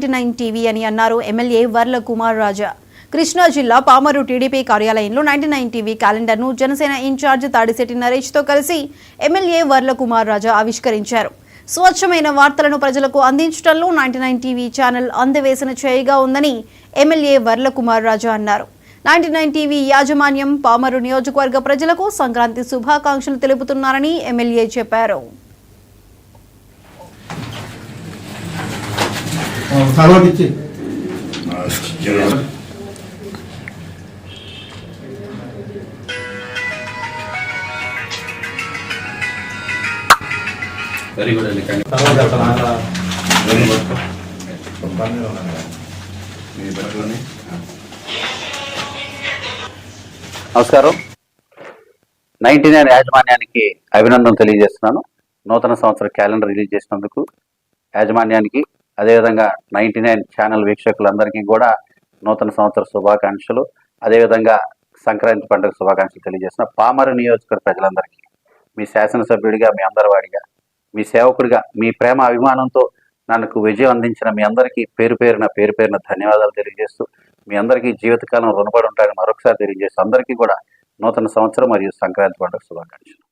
99 TV అని అన్నారు MLA Varla Kumar రాజా. కృష్ణా జిల్లా పామరు టీడీపీ కార్యాలయంలో 99 టీవీ క్యాలెండర్ను జనసేన ఇన్ఛార్జ్ తాడిశెట్టి నరేష్తో కలిసి ఎమ్మెల్యే వర్ల కుమార్ రాజా ఆవిష్కరించారు. స్వచ్ఛమైన వార్తలను ప్రజలకు అందించడంలో 99 టీవీ ఛానల్ అందవేసిన చేయిగా ఉందని ఎమ్మెల్యే వర్ల కుమార్ రాజా అన్నారు. 99 టీవీ యాజమాన్యం పామరు నియోజకవర్గ ప్రజలకు సంక్రాంతి శుభాకాంక్షలు తెలుపుతున్నారని ఎమ్మెల్యే చెప్పారు. వెరీ గుడ్ అండి. నమస్కారం. 99 యాజమాన్యానికి అభినందనలు తెలియజేస్తున్నాను. నూతన సంవత్సర క్యాలెండర్ రిలీజ్ చేసినందుకు యాజమాన్యానికి, అదేవిధంగా 99 ఛానల్ వీక్షకులందరికీ కూడా నూతన సంవత్సర శుభాకాంక్షలు, అదేవిధంగా సంక్రాంతి పండుగ శుభాకాంక్షలు తెలియజేసిన పామరు నియోజకవర్గ ప్రజలందరికీ, మీ శాసనసభ్యుడిగా, మీ అందరివాడిగా, మీ సేవకుడిగా, మీ ప్రేమ అభిమానంతో నాకు విజయం అందించిన మీ అందరికీ పేరు పేరున ధన్యవాదాలు తెలియజేస్తూ, మీ అందరికీ జీవితకాలం రుణపడి ఉంటారని మరొకసారి తెలియజేస్తూ అందరికీ కూడా నూతన సంవత్సరం మరియు సంక్రాంతి పండుగ శుభాకాంక్షలు.